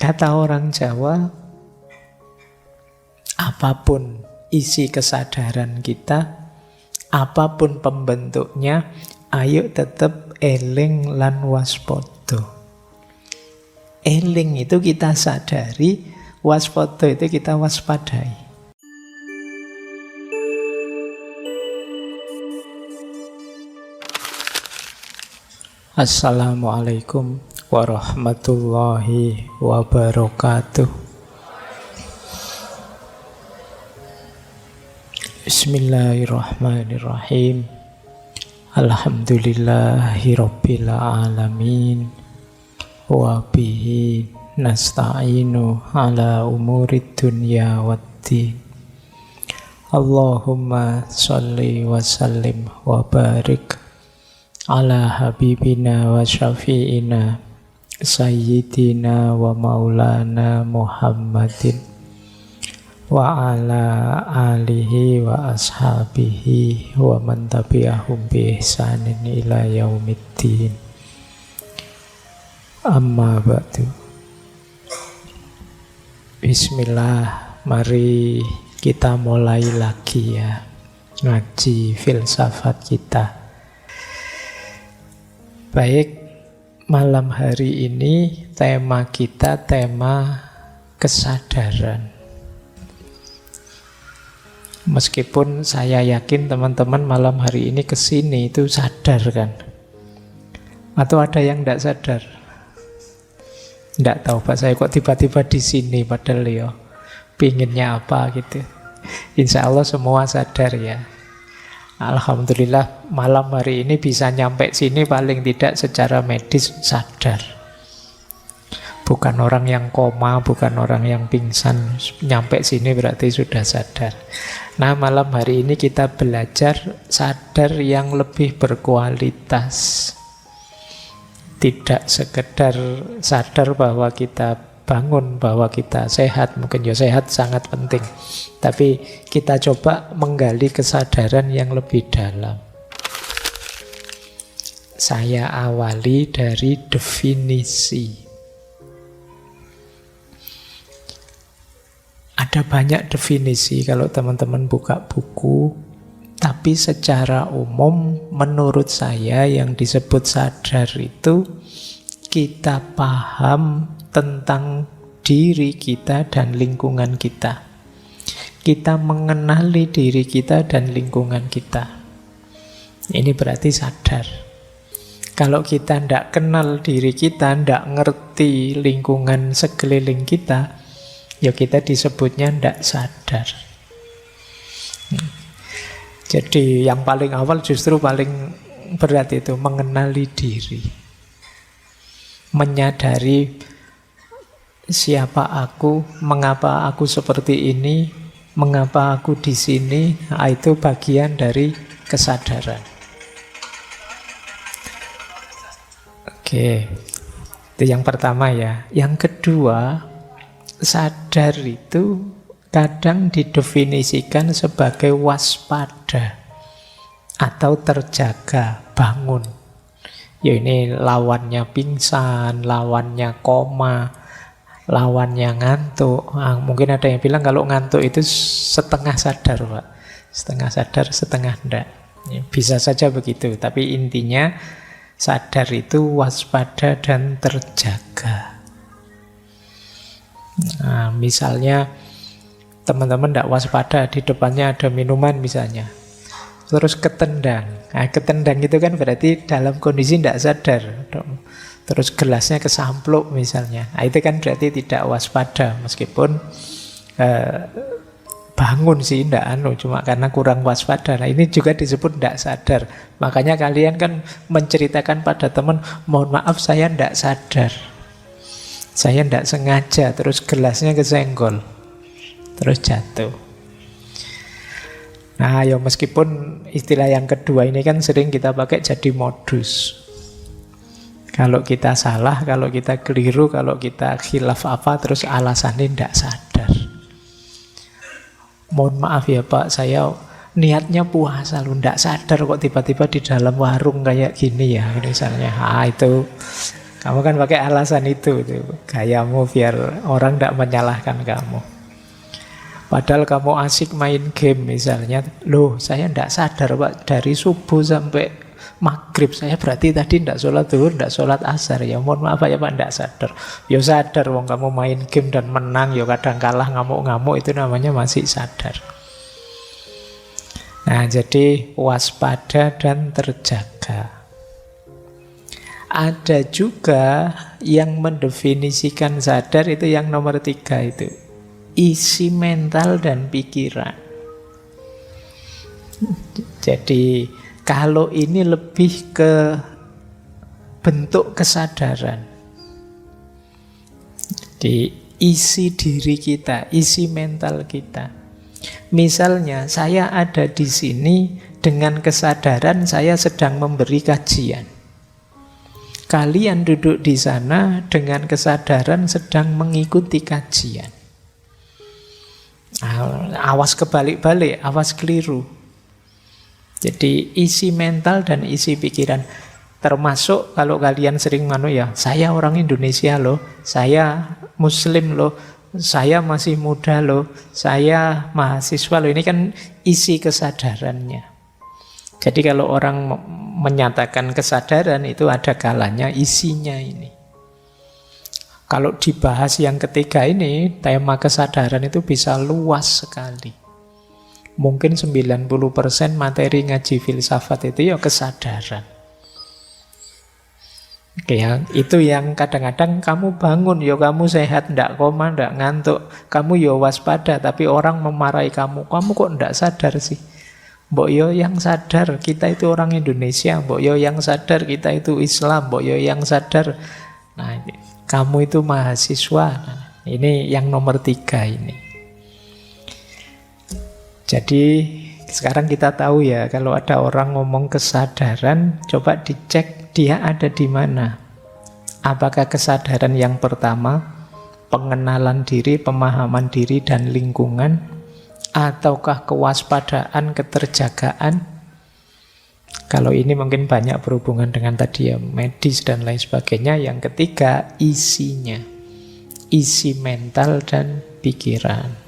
Kata orang Jawa, apapun isi kesadaran kita, apapun pembentuknya, ayo tetap eling lan waspada. Eling itu kita sadari, waspada itu kita waspadai. Assalamualaikum warahmatullahi wabarakatuh. Bismillahirrahmanirrahim. Alhamdulillahirabbil alamin. Wa bihi nasta'inu ala umurid dunya waddin. Allahumma sholli wa sallim wa barik ala habibina wa syafi'ina sayyidina wa maulana Muhammadin wa ala alihi wa ashabihi wa man tabi'ahum bi ihsanin ila yaumiddin. Amma ba'du. Bismillah, mari kita mulai lagi ya ngaji filsafat kita. Baik, malam hari ini tema kita tema kesadaran. Meskipun saya yakin teman-teman malam hari ini kesini itu sadar kan? Atau ada yang tidak sadar? Tidak tahu Pak, saya kok tiba-tiba di sini padahal ya pinginnya apa gitu. Insya Allah semua sadar ya. Alhamdulillah malam hari ini bisa nyampe sini paling tidak secara medis sadar. Bukan orang yang koma, bukan orang yang pingsan. Nyampe sini berarti sudah sadar. Nah malam hari ini kita belajar sadar yang lebih berkualitas. Tidak sekedar sadar bahwa kita bangun, bahwa kita sehat. Mungkin ya sehat sangat penting. Tapi kita coba menggali kesadaran yang lebih dalam. Saya awali dari definisi. Ada banyak definisi kalau teman-teman buka buku. Tapi secara umum menurut saya yang disebut sadar itu kita paham tentang diri kita dan lingkungan kita. Kita mengenali diri kita dan lingkungan kita. Ini berarti sadar. Kalau kita tidak kenal diri kita, tidak ngerti lingkungan sekeliling kita, ya kita disebutnya tidak sadar. Jadi yang paling awal justru paling berat itu mengenali diri. Menyadari siapa aku, mengapa aku seperti ini, mengapa aku di sini, itu bagian dari kesadaran. Oke, itu yang pertama ya. Yang kedua, sadar itu kadang didefinisikan sebagai waspada atau terjaga, bangun. Ya ini lawannya pingsan, lawannya koma, lawannya ngantuk. Mungkin ada yang bilang kalau ngantuk itu setengah sadar, Pak. Setengah sadar, setengah enggak. Ya, bisa saja begitu, tapi intinya sadar itu waspada dan terjaga. Nah, misalnya teman-teman tidak waspada, di depannya ada minuman misalnya, terus ketendang. Nah, ketendang itu kan berarti dalam kondisi tidak sadar. Terus gelasnya kesampluk misalnya. Nah, itu kan berarti tidak waspada, meskipun bangun sih, tidak cuma karena kurang waspada. Nah, ini juga disebut tidak sadar. Makanya kalian kan menceritakan pada teman, mohon maaf saya tidak sadar. Saya tidak sengaja, terus gelasnya kesenggol. Terus jatuh. Nah, ya meskipun istilah yang kedua ini kan sering kita pakai jadi modus. Kalau kita salah, kalau kita keliru, kalau kita khilaf apa, terus alasannya tidak sadar. Mohon maaf ya Pak, saya niatnya puasa lu, tidak sadar kok tiba-tiba di dalam warung kayak gini ya misalnya. Itu Kamu kan pakai alasan itu, gayamu biar orang tidak menyalahkan kamu. Padahal kamu asik main game misalnya. Loh, saya tidak sadar Pak, dari subuh sampai maghrib saya berarti tadi tidak sholat zuhur, tidak sholat asar. Ya mohon maaf ya Pak, tidak sadar. Ya sadar, wong kamu main game dan menang, ya kadang kalah ngamuk-ngamuk, itu namanya masih sadar. Nah, jadi waspada dan terjaga. Ada juga yang mendefinisikan sadar, itu yang nomor 3 itu. Isi mental dan pikiran. Jadi kalau ini lebih ke bentuk kesadaran. Di isi diri kita, isi mental kita. Misalnya saya ada di sini dengan kesadaran saya sedang memberi kajian. Kalian duduk di sana dengan kesadaran sedang mengikuti kajian. Awas kebalik-balik, awas keliru. Jadi isi mental dan isi pikiran. Termasuk kalau kalian sering saya orang Indonesia loh, saya Muslim loh, saya masih muda loh, saya mahasiswa loh. Ini kan isi kesadarannya. Jadi kalau orang menyatakan kesadaran itu ada kalanya isinya ini. Kalau dibahas yang ketiga ini, tema kesadaran itu bisa luas sekali. Mungkin 90% materi ngaji filsafat itu ya kesadaran. Oke, ya, itu yang kadang-kadang kamu bangun, ya kamu sehat, ndak koma, ndak ngantuk. Kamu ya waspada, tapi orang memarahi kamu kok ndak sadar sih? Mbok yo yang sadar kita itu orang Indonesia, mbok yo yang sadar kita itu Islam, mbok yo yang sadar. Nah, kamu itu mahasiswa. Nah, ini yang nomor 3 ini. Jadi sekarang kita tahu ya, kalau ada orang ngomong kesadaran, coba dicek dia ada di mana. Apakah kesadaran yang pertama, pengenalan diri, pemahaman diri dan lingkungan, ataukah kewaspadaan, keterjagaan? Kalau ini mungkin banyak berhubungan dengan tadi ya, medis dan lain sebagainya. Yang ketiga, isinya. Isi mental dan pikiran.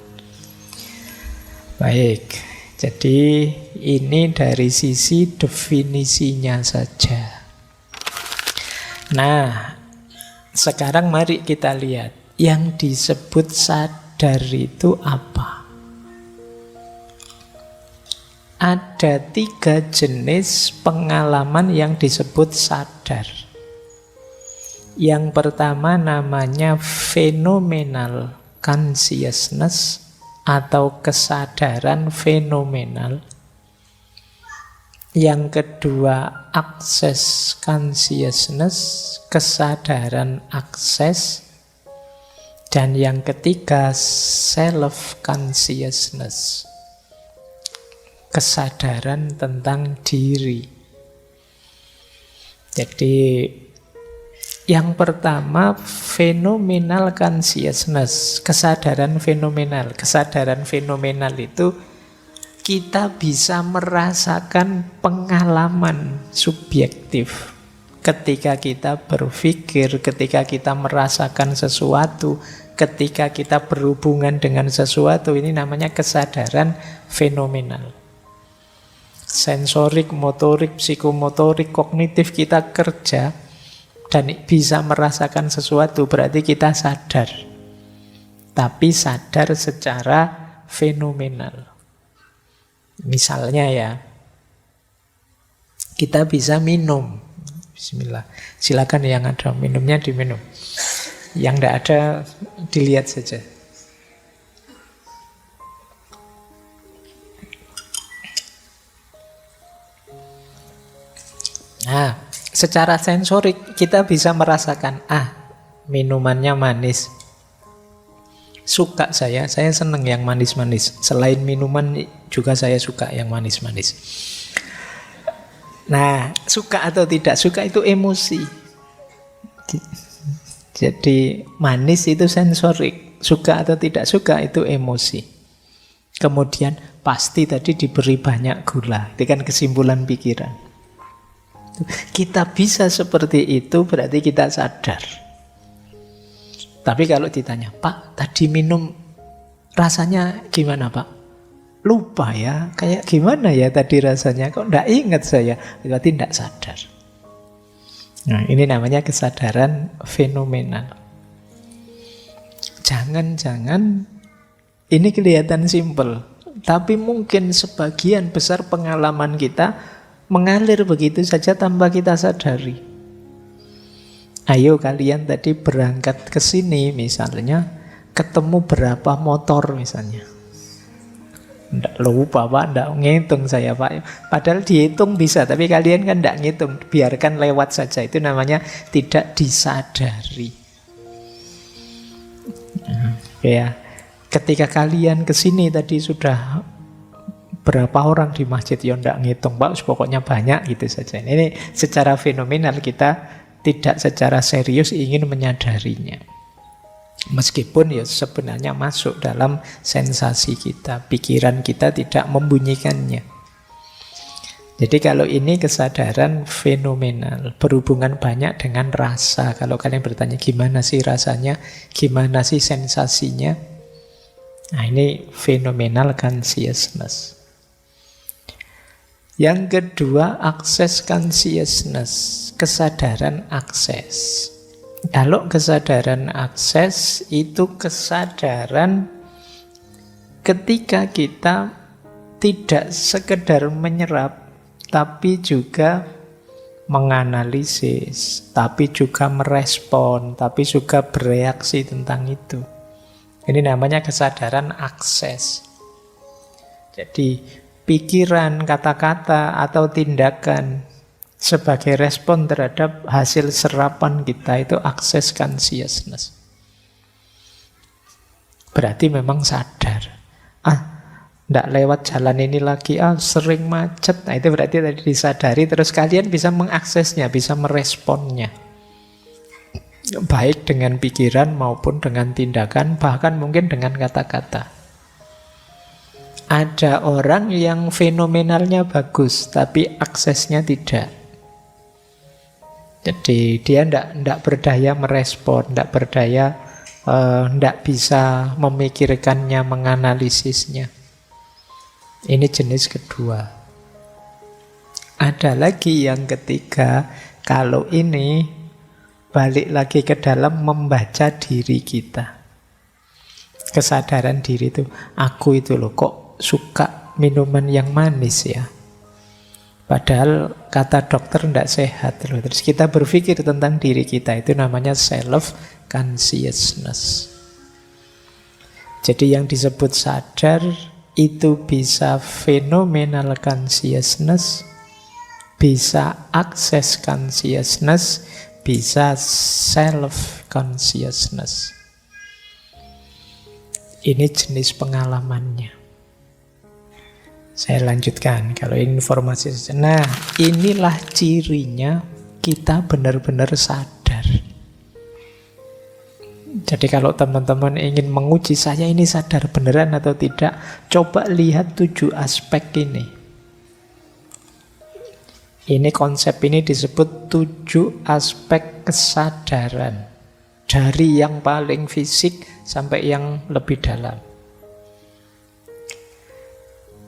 Baik, jadi ini dari sisi definisinya saja. Nah, sekarang mari kita lihat yang disebut sadar itu apa. Ada 3 jenis pengalaman yang disebut sadar. Yang pertama namanya phenomenal consciousness atau kesadaran fenomenal. Yang kedua access consciousness, kesadaran akses. Dan yang ketiga self consciousness, kesadaran tentang diri. Jadi yang pertama phenomenal consciousness, kesadaran fenomenal. Kesadaran fenomenal itu kita bisa merasakan pengalaman subjektif ketika kita berpikir, ketika kita merasakan sesuatu, ketika kita berhubungan dengan sesuatu. Ini namanya kesadaran fenomenal. Sensorik, motorik, psikomotorik, kognitif kita kerja dan bisa merasakan sesuatu, berarti kita sadar. Tapi sadar secara fenomenal. Misalnya ya, kita bisa minum. Bismillah. Silakan yang ada minumnya diminum. Yang tidak ada dilihat saja. Nah, secara sensorik kita bisa merasakan, minumannya manis. Suka saya senang yang manis-manis. Selain minuman juga saya suka yang manis-manis. Nah, suka atau tidak suka itu emosi. Jadi manis itu sensorik, suka atau tidak suka itu emosi. Kemudian pasti tadi diberi banyak gula, itu kan kesimpulan pikiran. Kita bisa seperti itu berarti kita sadar. Tapi kalau ditanya, Pak, tadi minum rasanya gimana, Pak? Lupa ya, kayak gimana ya tadi rasanya? Kok enggak ingat saya? Berarti enggak sadar. Nah, ini namanya kesadaran fenomenal. Jangan-jangan ini kelihatan simpel, tapi mungkin sebagian besar pengalaman kita mengalir begitu saja tanpa kita sadari. Ayo kalian tadi berangkat ke sini misalnya, ketemu berapa motor misalnya. Nggak lupa Pak, nggak ngitung saya Pak. Padahal dihitung bisa, tapi kalian kan nggak ngitung, biarkan lewat saja. Itu namanya tidak disadari. Ya, ketika kalian ke sini tadi sudah berapa orang di masjid, ya nggak ngitung Pak, pokoknya banyak gitu saja. Ini secara fenomenal kita tidak secara serius ingin menyadarinya. Meskipun ya sebenarnya masuk dalam sensasi kita, pikiran kita tidak membunyikannya. Jadi kalau ini kesadaran fenomenal, berhubungan banyak dengan rasa. Kalau kalian bertanya gimana sih rasanya, gimana sih sensasinya, nah ini phenomenal consciousness. Yang kedua, access consciousness, kesadaran akses. Kalau kesadaran akses itu kesadaran ketika kita tidak sekedar menyerap, tapi juga menganalisis, tapi juga merespon, tapi juga bereaksi tentang itu. Ini namanya kesadaran akses. Jadi pikiran, kata-kata, atau tindakan sebagai respon terhadap hasil serapan kita itu access consciousness. Berarti memang sadar. Nggak lewat jalan ini lagi, sering macet. Nah itu berarti tadi disadari, terus kalian bisa mengaksesnya, bisa meresponnya. Baik dengan pikiran maupun dengan tindakan, bahkan mungkin dengan kata-kata. Ada orang yang fenomenalnya bagus, tapi aksesnya tidak. Jadi dia tidak berdaya merespon, tidak berdaya, tidak bisa memikirkannya, menganalisisnya. Ini jenis kedua. Ada lagi yang ketiga, kalau ini balik lagi ke dalam membaca diri kita. Kesadaran diri itu, aku itu loh kok suka minuman yang manis ya. Padahal kata dokter tidak sehat loh. Terus kita berpikir tentang diri kita, itu namanya self-consciousness. Jadi yang disebut sadar itu bisa phenomenal consciousness, bisa access consciousness, bisa self-consciousness. Ini jenis pengalamannya. Saya lanjutkan, kalau informasi. Nah, inilah cirinya kita benar-benar sadar. Jadi kalau teman-teman ingin menguji saya ini sadar beneran atau tidak, coba lihat 7 aspek ini. Ini konsep ini disebut 7 aspek kesadaran. Dari yang paling fisik sampai yang lebih dalam.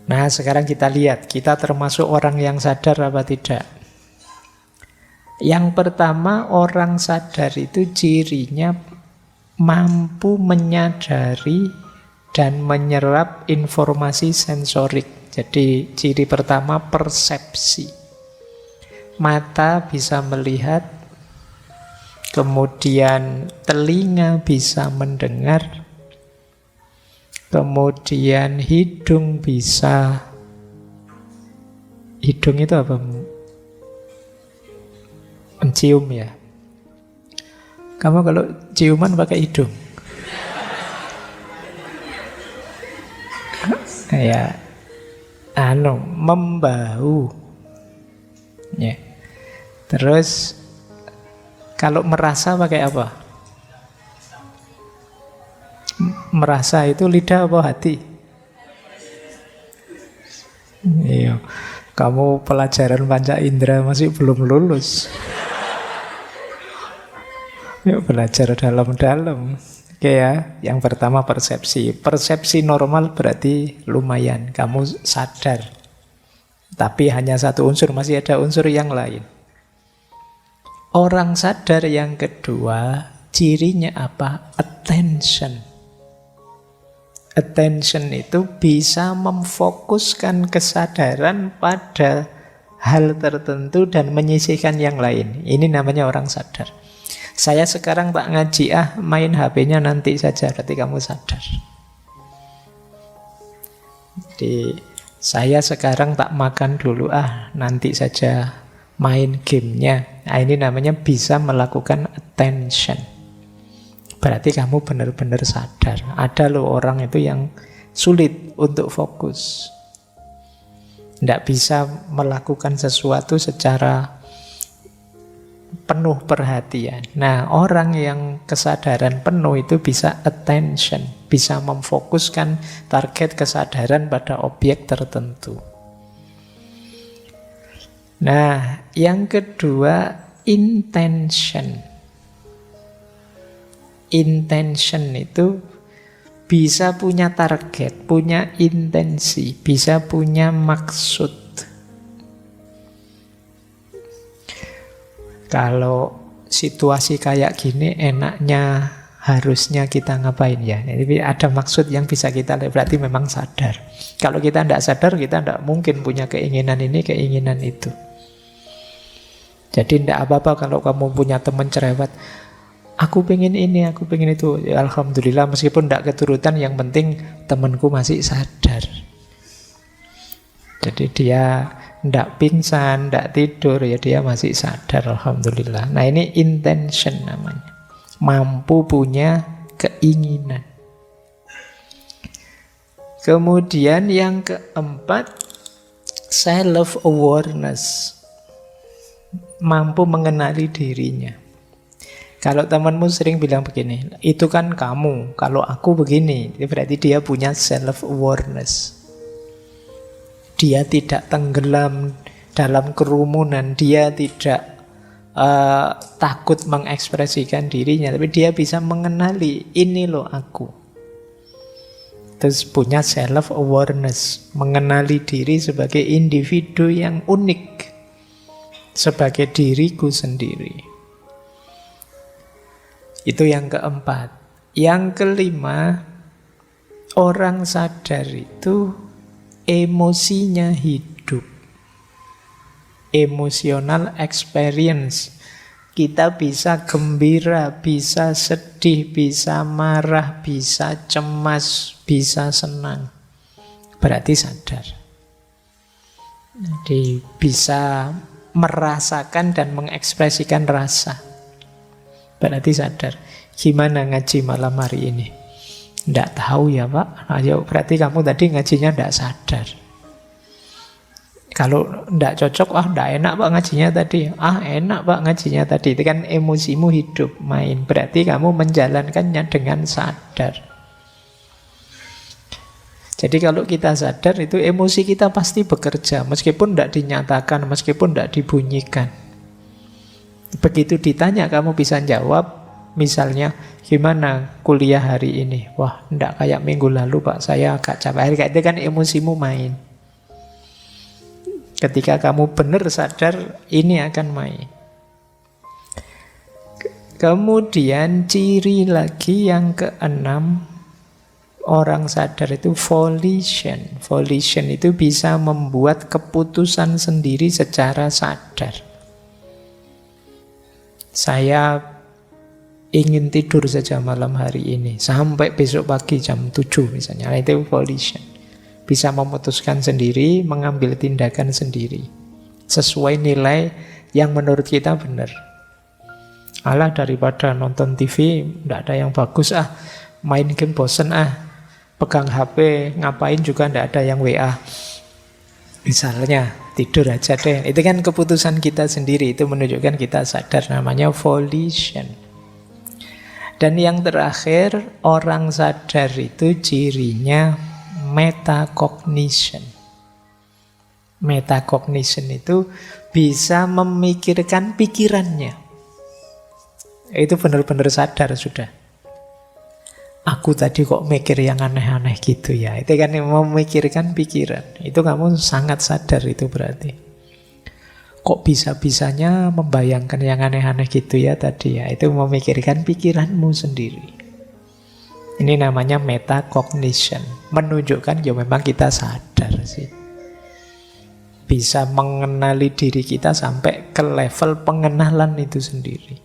Nah, sekarang kita lihat, kita termasuk orang yang sadar apa tidak. Yang pertama, orang sadar itu cirinya mampu menyadari dan menyerap informasi sensorik. Jadi, ciri pertama persepsi. Mata bisa melihat, kemudian telinga bisa mendengar, kemudian hidung bisa, hidung itu apa? Mencium ya. Kamu kalau ciuman pakai hidung? Kayak membau. Ya. Terus kalau merasa pakai apa? Merasa itu lidah apa hati? Iya. Kamu pelajaran panca indera masih belum lulus. Yuk belajar dalam-dalam. Oke ya, yang pertama persepsi. Persepsi normal berarti lumayan, kamu sadar. Tapi hanya satu unsur, masih ada unsur yang lain. Orang sadar yang kedua, cirinya apa? Attention. Attention itu bisa memfokuskan kesadaran pada hal tertentu dan menyisihkan yang lain. Ini namanya orang sadar. Saya sekarang tak ngaji, main HP-nya nanti saja, berarti kamu sadar. Jadi saya sekarang tak makan dulu, nanti saja main gamenya. Nah, ini namanya bisa melakukan attention. Berarti kamu benar-benar sadar. Ada loh orang itu yang sulit untuk fokus. Tidak bisa melakukan sesuatu secara penuh perhatian. Nah, orang yang kesadaran penuh itu bisa attention, bisa memfokuskan target kesadaran pada objek tertentu. Nah, yang kedua, intention. Intention itu bisa punya target, punya intensi, bisa punya maksud. Kalau situasi kayak gini enaknya harusnya kita ngapain ya? Jadi ada maksud yang bisa kita lihat, berarti memang sadar. Kalau kita tidak sadar, kita tidak mungkin punya keinginan ini, keinginan itu. Jadi tidak apa-apa kalau kamu punya teman cerewet, aku pengen ini, aku pengen itu. Ya, alhamdulillah, meskipun tidak keturutan, yang penting temanku masih sadar. Jadi dia tidak pingsan, tidak tidur, ya dia masih sadar, alhamdulillah. Nah, ini intention namanya. Mampu punya keinginan. Kemudian yang keempat, self-awareness. Mampu mengenali dirinya. Kalau temanmu sering bilang begini, itu kan kamu, kalau aku begini, berarti dia punya self-awareness. Dia tidak tenggelam dalam kerumunan, dia tidak takut mengekspresikan dirinya, tapi dia bisa mengenali, ini loh aku. Terus punya self-awareness, mengenali diri sebagai individu yang unik, sebagai diriku sendiri. Itu yang keempat. Yang kelima, orang sadar itu emosinya hidup. Emotional experience. Kita bisa gembira, bisa sedih, bisa marah, bisa cemas, bisa senang. Berarti sadar. Jadi bisa merasakan dan mengekspresikan rasa. Berarti sadar. Gimana ngaji malam hari ini? Tidak tahu ya Pak. Ayo, berarti kamu tadi ngajinya tidak sadar. Kalau tidak cocok, tidak enak Pak ngajinya tadi. Enak Pak ngajinya tadi. Itu kan emosimu hidup, main. Berarti kamu menjalankannya dengan sadar. Jadi kalau kita sadar, itu emosi kita pasti bekerja. Meskipun tidak dinyatakan, meskipun tidak dibunyikan. Begitu ditanya kamu bisa jawab. Misalnya, gimana kuliah hari ini? Wah, enggak kayak minggu lalu Pak, saya agak capek. Kayak itu kan emosimu main. Ketika kamu benar sadar, ini akan main. Kemudian ciri lagi yang keenam, orang sadar itu volition. Volition itu bisa membuat keputusan sendiri secara sadar. Saya ingin tidur saja malam hari ini sampai besok pagi jam 7 misalnya. Nah, itu volition. Bisa memutuskan sendiri, mengambil tindakan sendiri sesuai nilai yang menurut kita benar. Alah, daripada nonton TV tidak ada yang bagus, main game bosen, pegang HP ngapain juga tidak ada yang WA. Misalnya tidur aja deh. Itu kan keputusan kita sendiri. Itu menunjukkan kita sadar, namanya volition. Dan yang terakhir, orang sadar itu cirinya metacognition. Metacognition itu bisa memikirkan pikirannya. Itu benar-benar sadar sudah. Aku tadi kok mikir yang aneh-aneh gitu ya. Itu kan yang memikirkan pikiran. Itu kamu sangat sadar itu berarti. Kok bisa-bisanya membayangkan yang aneh-aneh gitu ya tadi ya. Itu memikirkan pikiranmu sendiri. Ini namanya metacognition. Menunjukkan ya memang kita sadar sih. Bisa mengenali diri kita sampai ke level pengenalan itu sendiri.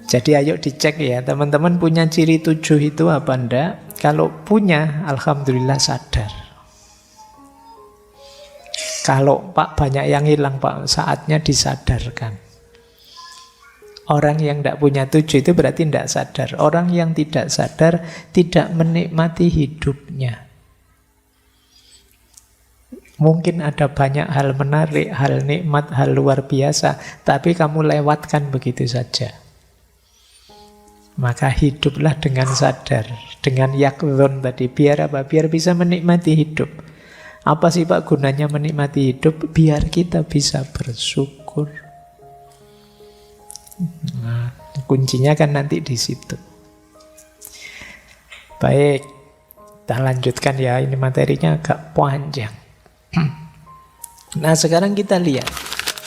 Jadi ayo dicek ya, teman-teman punya ciri 7 itu apa enggak? Kalau punya, alhamdulillah sadar. Kalau Pak banyak yang hilang Pak, saatnya disadarkan. Orang yang tidak punya 7 itu berarti tidak sadar. Orang yang tidak sadar tidak menikmati hidupnya. Mungkin ada banyak hal menarik, hal nikmat, hal luar biasa, tapi kamu lewatkan begitu saja. Maka hiduplah dengan sadar, dengan yakdhon tadi. Biar apa? Biar bisa menikmati hidup. Apa sih Pak gunanya menikmati hidup? Biar kita bisa bersyukur. Nah, kuncinya kan nanti di situ. Baik, kita lanjutkan ya. Ini materinya agak panjang. Nah, sekarang kita lihat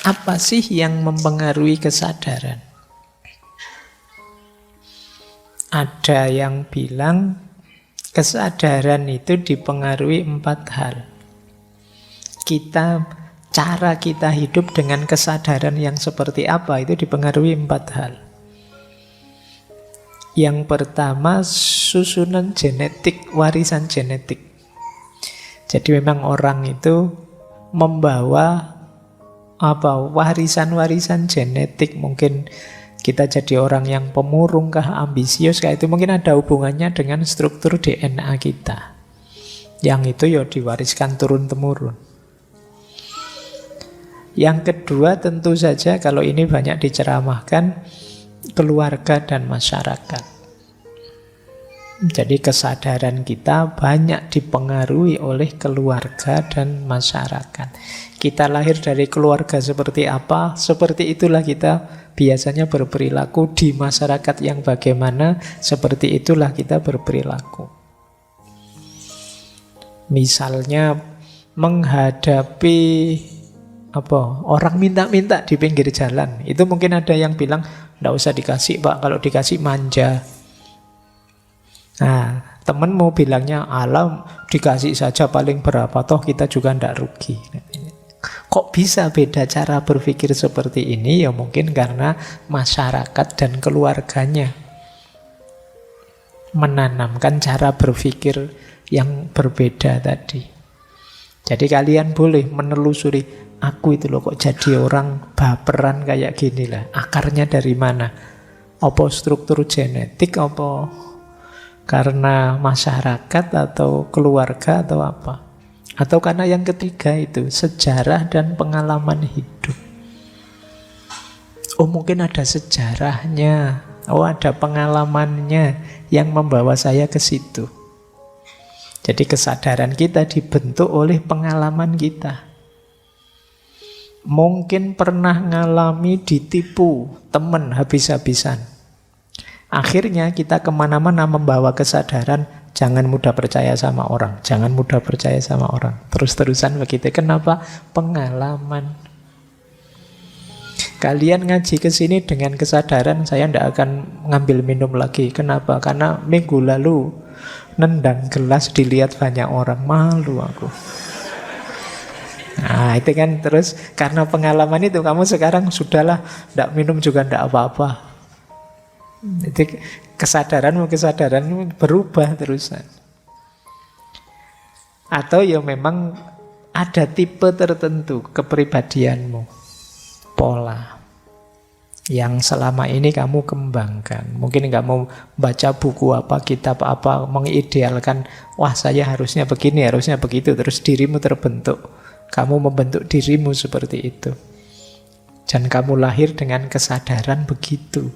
apa sih yang mempengaruhi kesadaran. Ada yang bilang kesadaran itu dipengaruhi 4 hal. Cara kita hidup dengan kesadaran yang seperti apa itu dipengaruhi 4 hal. Yang pertama, susunan genetik, warisan genetik. Jadi memang orang itu membawa warisan-warisan genetik. Mungkin kita jadi orang yang pemurung kah, ambisius kah, itu mungkin ada hubungannya dengan struktur DNA kita. Yang itu ya diwariskan turun-temurun. Yang kedua tentu saja kalau ini banyak diceramahkan, keluarga dan masyarakat. Jadi kesadaran kita banyak dipengaruhi oleh keluarga dan masyarakat. Kita lahir dari keluarga seperti apa, seperti itulah kita biasanya berperilaku. Di masyarakat yang bagaimana, seperti itulah kita berperilaku. Misalnya menghadapi orang minta-minta di pinggir jalan, itu mungkin ada yang bilang, "Nggak usah dikasih Pak, kalau dikasih manja." Nah, temenmu bilangnya, "Alam, dikasih saja paling berapa, toh kita juga ndak rugi." Kok bisa beda cara berpikir seperti ini? Ya mungkin karena masyarakat dan keluarganya menanamkan cara berpikir yang berbeda tadi. Jadi kalian boleh menelusuri, aku itu loh kok jadi orang baperan kayak gini lah. Akarnya dari mana? Apa struktur genetik, apa karena masyarakat atau keluarga atau apa? Atau karena yang ketiga itu sejarah dan pengalaman hidup. Oh mungkin ada sejarahnya, oh ada pengalamannya yang membawa saya ke situ. Jadi kesadaran kita dibentuk oleh pengalaman kita. Mungkin pernah ngalami ditipu teman habis-habisan. Akhirnya kita kemana-mana membawa kesadaran, jangan mudah percaya sama orang, jangan mudah percaya sama orang. Terus-terusan begitu. Kenapa? Pengalaman. Kalian ngaji ke sini dengan kesadaran, saya tidak akan ngambil minum lagi. Kenapa? Karena minggu lalu nendang gelas dilihat banyak orang, malu aku. Nah itu kan terus karena pengalaman itu kamu sekarang sudahlah, tidak minum juga tidak apa-apa. Jadi kesadaranmu berubah terusan. Atau ya memang ada tipe tertentu kepribadianmu, pola yang selama ini kamu kembangkan. Mungkin kamu baca buku apa, kitab apa, mengidealkan, wah saya harusnya begini, harusnya begitu. Terus dirimu terbentuk, kamu membentuk dirimu seperti itu. Dan kamu lahir dengan kesadaran begitu.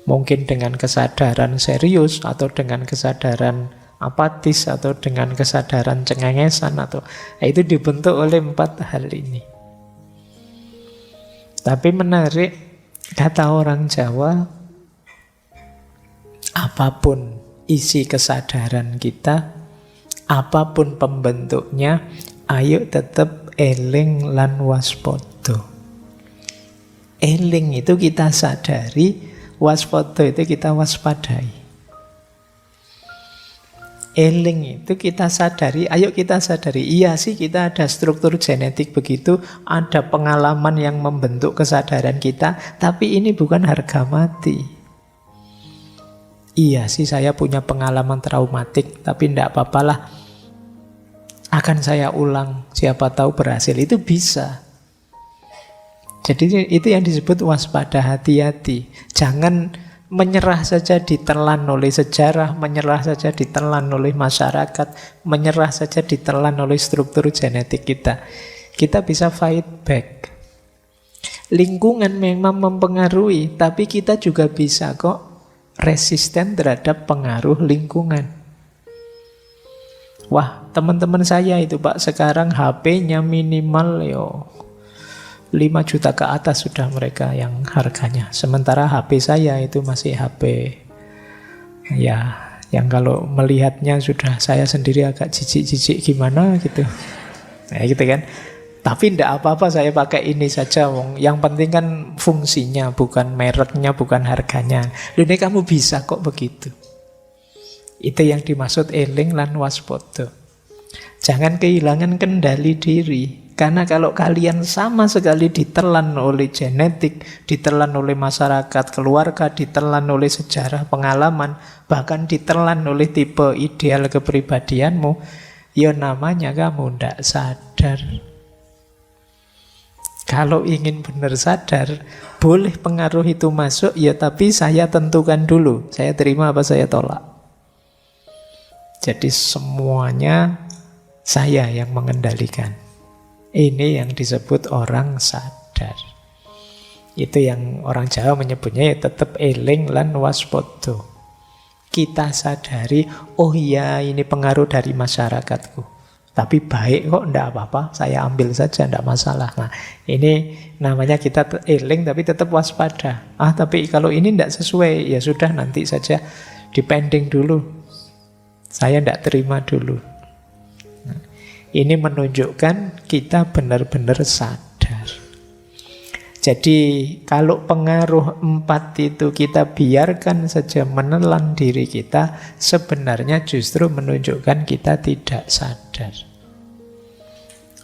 Mungkin dengan kesadaran serius atau dengan kesadaran apatis atau dengan kesadaran cengengesan atau itu dibentuk oleh 4 hal ini. Tapi menarik, kata orang Jawa, apapun isi kesadaran kita, apapun pembentuknya, ayo tetap eling lan waspada. Eling itu kita sadari, waspada itu kita waspadai. Eling itu kita sadari, ayo kita sadari. Iya sih kita ada struktur genetik begitu, ada pengalaman yang membentuk kesadaran kita, tapi ini bukan harga mati. Iya sih saya punya pengalaman traumatik, tapi tidak apa-apalah. Akan saya ulang, siapa tahu berhasil, itu bisa. Jadi itu yang disebut waspada, hati-hati. Jangan menyerah saja ditelan oleh sejarah, menyerah saja ditelan oleh masyarakat, menyerah saja ditelan oleh struktur genetik kita. Kita bisa fight back. Lingkungan memang mempengaruhi, tapi kita juga bisa kok resisten terhadap pengaruh lingkungan. Wah, teman-teman saya itu Pak, sekarang HP-nya minimal 5 juta ke atas sudah mereka yang harganya. Sementara HP saya itu masih HP ya, yang kalau melihatnya sudah saya sendiri agak jijik-jijik gimana gitu. Nah gitu kan. Tapi tidak apa-apa saya pakai ini saja. Yang penting kan fungsinya, bukan mereknya, bukan harganya. Ini kamu bisa kok begitu. Itu yang dimaksud eling lan waspada. Jangan kehilangan kendali diri. Karena kalau kalian sama sekali ditelan oleh genetik, ditelan oleh masyarakat, keluarga, ditelan oleh sejarah, pengalaman, bahkan ditelan oleh tipe ideal kepribadianmu, ya namanya kamu tidak sadar. Kalau ingin benar sadar, boleh pengaruh itu masuk, ya tapi saya tentukan dulu, saya terima apa saya tolak. Jadi semuanya saya yang mengendalikan. Ini yang disebut orang sadar. Itu yang orang Jawa menyebutnya ya tetap eling lan waspada. Kita sadari, oh iya ini pengaruh dari masyarakatku. Tapi baik kok, enggak apa-apa, saya ambil saja, enggak masalah. Nah, ini namanya kita eling tapi tetap waspada. Tapi kalau ini enggak sesuai, ya sudah nanti saja dipending dulu. Saya enggak terima dulu. Nah, ini menunjukkan kita benar-benar sadar. Jadi kalau pengaruh 4 itu kita biarkan saja menelan diri kita, sebenarnya justru menunjukkan kita tidak sadar.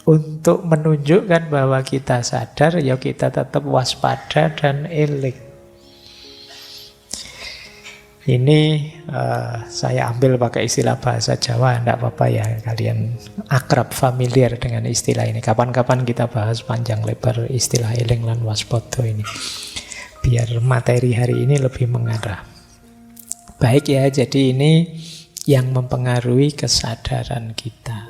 Untuk menunjukkan bahwa kita sadar, ya kita tetap waspada dan eling. Ini saya ambil pakai istilah bahasa Jawa, tidak apa-apa ya, kalian akrab familiar dengan istilah ini. Kapan-kapan kita bahas panjang lebar istilah eling lan waspada ini, biar materi hari ini lebih mengarah. Baik ya, jadi ini yang mempengaruhi kesadaran kita.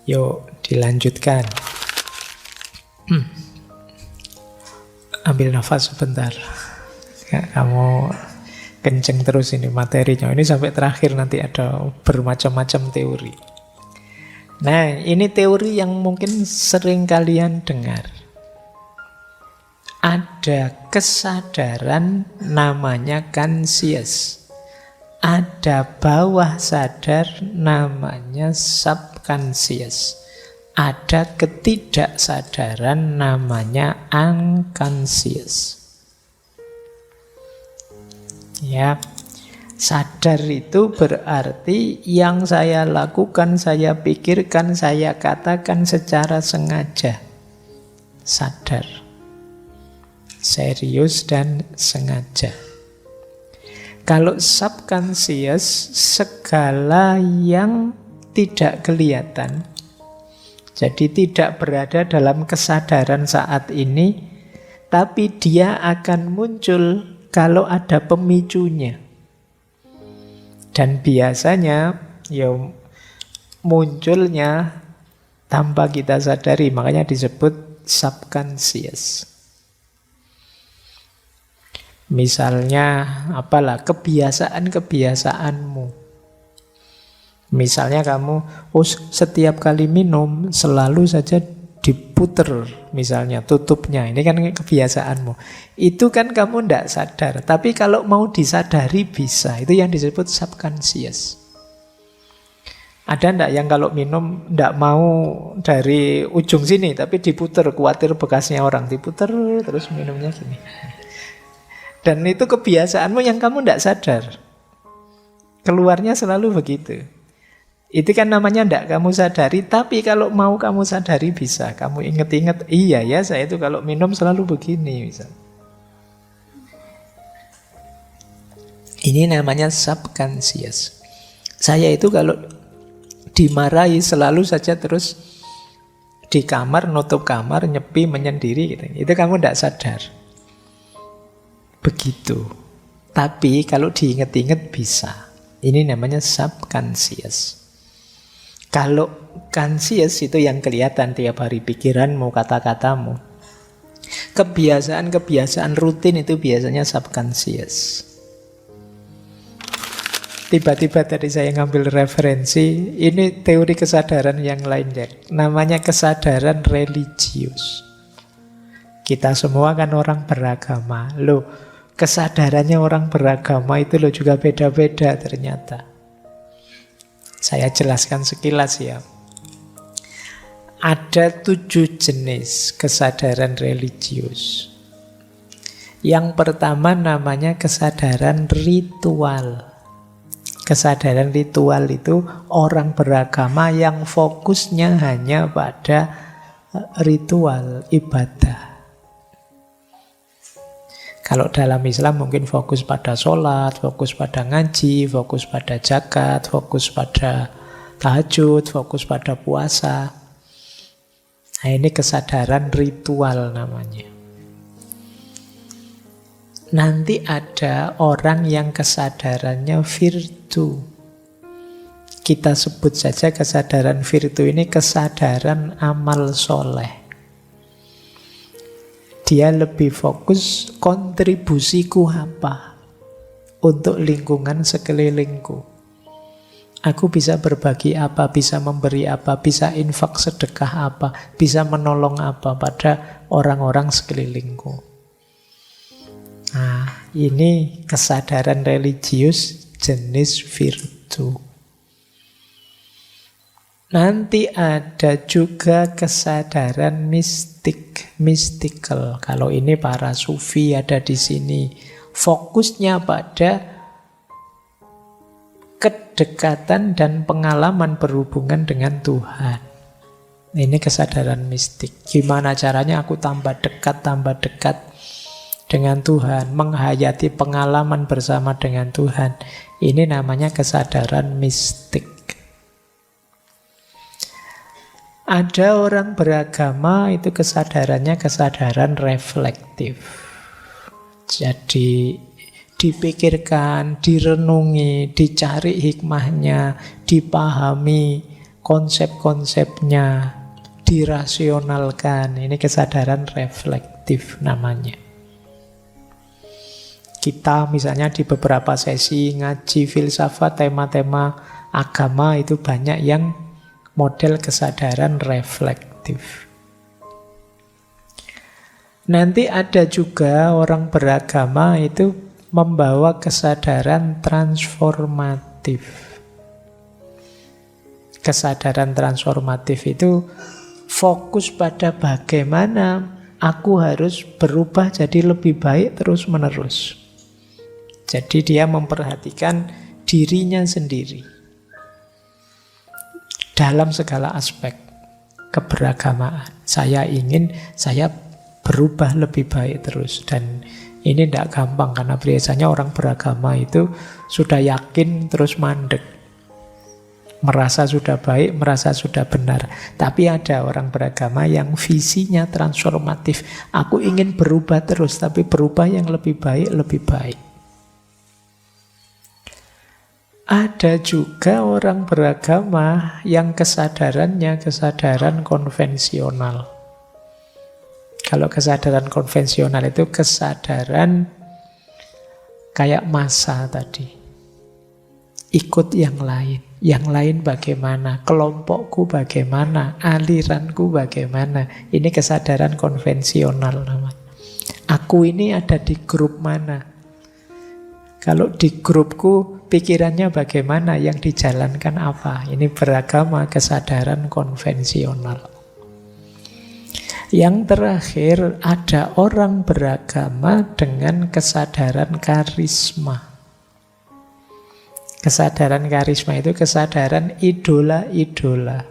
Yuk dilanjutkan. Ambil nafas sebentar. Kamu kenceng terus ini materinya. Ini sampai terakhir nanti ada bermacam-macam teori. Nah, ini teori yang mungkin sering kalian dengar. Ada kesadaran namanya conscious. Ada bawah sadar namanya subconscious. Ada ketidaksadaran namanya unconscious. Ya, sadar itu berarti yang saya lakukan, saya pikirkan, saya katakan secara sengaja. Sadar, serius dan sengaja. Kalau subconscious, segala yang tidak kelihatan, jadi tidak berada dalam kesadaran saat ini, tapi dia akan muncul kalau ada pemicunya. Dan biasanya ya munculnya tanpa kita sadari, makanya disebut subconscious. Misalnya, apalah, kebiasaan-kebiasaanmu. Misalnya kamu, setiap kali minum selalu saja diputer, misalnya tutupnya. Ini kan kebiasaanmu. Itu kan kamu tidak sadar. Tapi kalau mau disadari bisa. Itu yang disebut subconscious. Ada ndak yang kalau minum ndak mau dari ujung sini, tapi diputer, khawatir bekasnya orang, diputer terus minumnya gini. Dan itu kebiasaanmu yang kamu ndak sadar. Keluarnya selalu begitu. Itu kan namanya ndak kamu sadari, tapi kalau mau kamu sadari bisa. Kamu inget-inget, iya ya saya itu kalau minum selalu begini. Misal. Ini namanya subconscious. Saya itu kalau dimarahi selalu saja terus di kamar, nutup kamar, nyepi, menyendiri gitu. Itu kamu tidak sadar. Begitu. Tapi kalau diinget-inget bisa. Ini namanya subconscious. Kalau conscious itu yang kelihatan tiap hari, pikiranmu, kata-katamu. Kebiasaan-kebiasaan rutin itu biasanya subconscious. Tiba-tiba tadi saya ngambil referensi, ini teori kesadaran yang lain ya. Namanya kesadaran religius. Kita semua kan orang beragama. Loh, kesadarannya orang beragama itu loh juga beda-beda ternyata. Saya jelaskan sekilas ya. Ada 7 jenis kesadaran religius. Yang pertama namanya kesadaran ritual. Kesadaran ritual itu orang beragama yang fokusnya hanya pada ritual ibadah. Kalau dalam Islam mungkin fokus pada sholat, fokus pada ngaji, fokus pada zakat, fokus pada tahajud, fokus pada puasa. Nah, ini kesadaran ritual namanya. Nanti ada orang yang kesadarannya virtu. Kita sebut saja kesadaran virtu ini kesadaran amal soleh. Dia lebih fokus kontribusiku apa untuk lingkungan sekelilingku. Aku bisa berbagi apa, bisa memberi apa, bisa infak sedekah apa, bisa menolong apa pada orang-orang sekelilingku. Nah, ini kesadaran religius jenis virtu. Nanti ada juga kesadaran mistik, mystical. Kalau ini para sufi ada di sini. Fokusnya pada kedekatan dan pengalaman berhubungan dengan Tuhan. Ini kesadaran mistik. Gimana caranya aku tambah dekat dengan Tuhan, menghayati pengalaman bersama dengan Tuhan. Ini namanya kesadaran mistik. Ada orang beragama itu kesadarannya kesadaran reflektif. Jadi dipikirkan, direnungi, dicari hikmahnya, dipahami konsep-konsepnya, dirasionalkan. Ini kesadaran reflektif namanya. Kita misalnya di beberapa sesi ngaji filsafat, tema-tema agama itu banyak yang model kesadaran reflektif. Nanti ada juga orang beragama itu membawa kesadaran transformatif. Kesadaran transformatif itu fokus pada bagaimana aku harus berubah jadi lebih baik terus-menerus. Jadi dia memperhatikan dirinya sendiri dalam segala aspek keberagamaan. Saya ingin saya berubah lebih baik terus. Dan ini tidak gampang karena biasanya orang beragama itu sudah yakin terus mandek. Merasa sudah baik, merasa sudah benar. Tapi ada orang beragama yang visinya transformatif. Aku ingin berubah terus, tapi berubah yang lebih baik, lebih baik. Ada juga orang beragama yang kesadarannya kesadaran konvensional. Kalau kesadaran konvensional itu kesadaran Kayak massa tadi. Ikut yang lain. Yang lain bagaimana? Kelompokku bagaimana? Aliranku bagaimana? Ini kesadaran konvensional namanya. Aku ini ada di grup mana? Kalau di grupku pikirannya bagaimana? Yang dijalankan apa? Ini beragama, kesadaran konvensional. Yang terakhir, ada orang beragama dengan kesadaran karisma. Kesadaran karisma itu kesadaran idola-idola.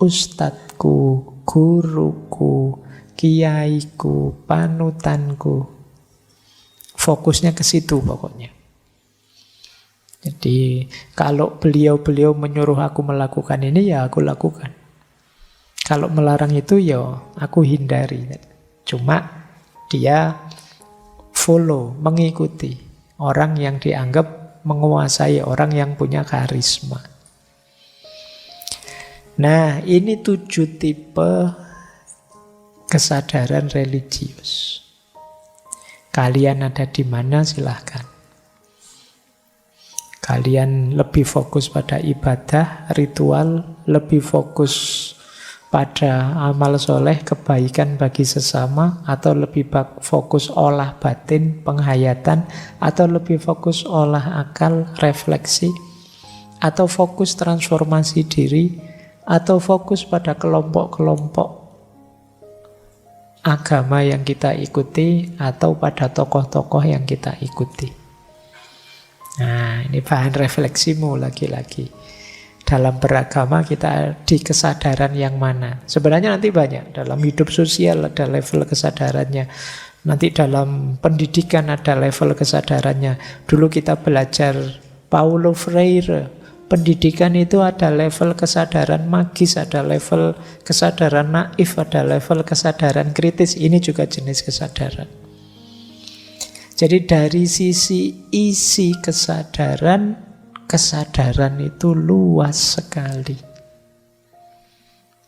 Ustadku, guruku, kiaiku, panutanku. Fokusnya ke situ pokoknya. Jadi kalau beliau-beliau menyuruh aku melakukan ini, ya aku lakukan. Kalau melarang itu, ya aku hindari. Cuma dia follow, mengikuti orang yang dianggap menguasai, orang yang punya karisma. Nah, ini 7 tipe kesadaran religius. Kalian ada di mana silahkan. Kalian lebih fokus pada ibadah, ritual, lebih fokus pada amal soleh, kebaikan bagi sesama, atau lebih fokus olah batin, penghayatan, atau lebih fokus olah akal, refleksi, atau fokus transformasi diri, atau fokus pada kelompok-kelompok agama yang kita ikuti, atau pada tokoh-tokoh yang kita ikuti. Nah, ini bahan refleksimu lagi-lagi. Dalam beragama kita di kesadaran yang mana? Sebenarnya nanti banyak. Dalam hidup sosial ada level kesadarannya. Nanti dalam pendidikan ada level kesadarannya. Dulu kita belajar Paulo Freire. Pendidikan itu ada level kesadaran magis, ada level kesadaran naif, ada level kesadaran kritis. Ini juga jenis kesadaran. Jadi dari sisi isi kesadaran itu luas sekali.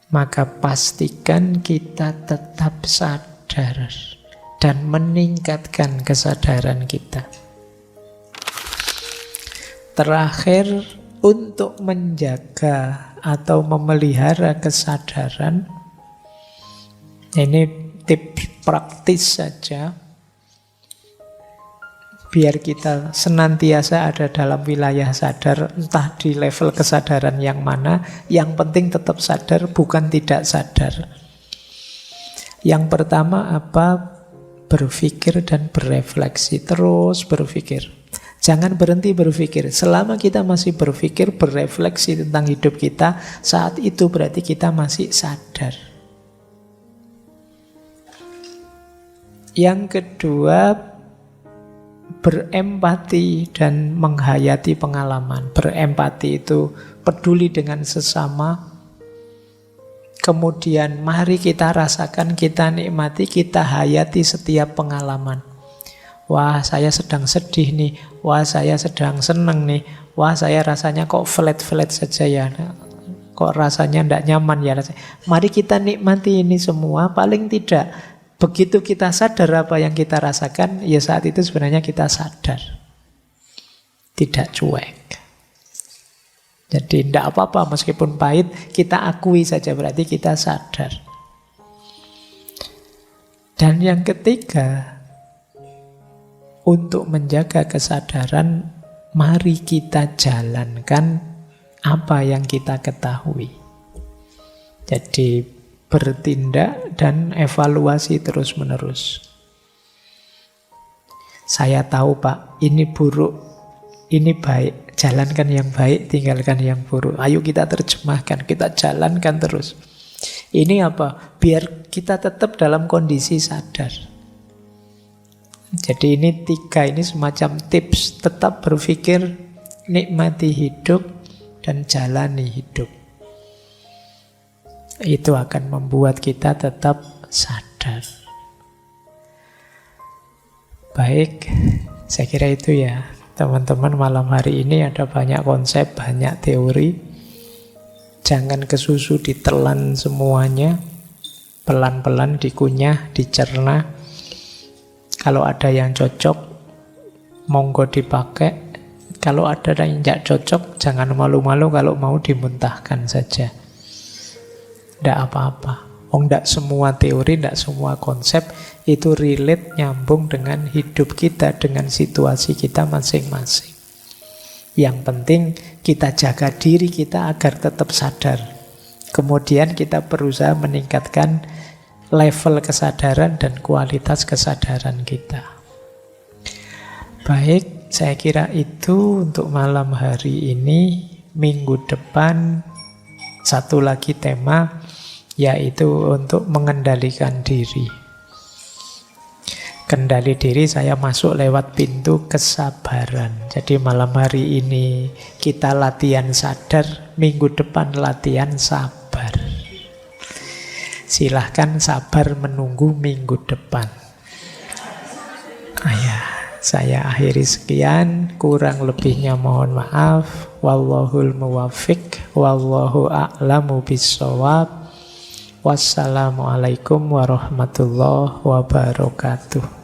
Maka pastikan kita tetap sadar dan meningkatkan kesadaran kita. Terakhir, untuk menjaga atau memelihara kesadaran, ini tips praktis saja, biar kita senantiasa ada dalam wilayah sadar, entah di level kesadaran yang mana, yang penting tetap sadar, bukan tidak sadar. Yang pertama apa? Berpikir dan berefleksi, terus berpikir. Jangan berhenti berpikir. Selama kita masih berpikir, berefleksi tentang hidup kita, saat itu berarti kita masih sadar. Yang kedua, berempati dan menghayati pengalaman. Berempati itu peduli dengan sesama. Kemudian mari kita rasakan, kita nikmati, kita hayati setiap pengalaman. Wah, saya sedang sedih nih. Wah, saya sedang seneng nih. Wah, saya rasanya kok flat-flat saja ya. Kok rasanya tidak nyaman ya. Mari kita nikmati ini semua. Paling tidak, begitu kita sadar apa yang kita rasakan, ya saat itu sebenarnya kita sadar. Tidak cuek. Jadi tidak apa-apa, meskipun pahit, kita akui saja, berarti kita sadar. Dan yang ketiga, untuk menjaga kesadaran, mari kita jalankan apa yang kita ketahui. Jadi bertindak dan evaluasi terus-menerus. Saya tahu Pak, ini buruk, ini baik. Jalankan yang baik, tinggalkan yang buruk. Ayo kita terjemahkan, kita jalankan terus. Ini apa? Biar kita tetap dalam kondisi sadar. Jadi ini 3, ini semacam tips. Tetap berpikir, nikmati hidup, dan jalani hidup. Itu akan membuat kita tetap sadar. Baik, saya kira itu ya. Teman-teman, malam hari ini ada banyak konsep, banyak teori. Jangan kesusu ditelan semuanya. Pelan-pelan dikunyah, dicerna. Kalau ada yang cocok, monggo dipakai. Kalau ada yang tidak cocok, jangan malu-malu, kalau mau dimuntahkan saja. Tidak apa-apa. Tidak semua teori, tidak semua konsep itu relate, nyambung dengan hidup kita, dengan situasi kita masing-masing. Yang penting kita jaga diri kita agar tetap sadar. Kemudian kita berusaha meningkatkan level kesadaran dan kualitas kesadaran kita. Baik, saya kira itu untuk malam hari ini. Minggu depan satu lagi tema, yaitu untuk mengendalikan diri. Kendali diri saya masuk lewat pintu kesabaran. Jadi malam hari ini kita latihan sadar, minggu depan latihan sabar. Silahkan sabar menunggu minggu depan. Saya akhiri sekian, kurang lebihnya mohon maaf. Wallahul muwaffiq, wallahu a'lamu bissawab. Wassalamualaikum warahmatullahi wabarakatuh.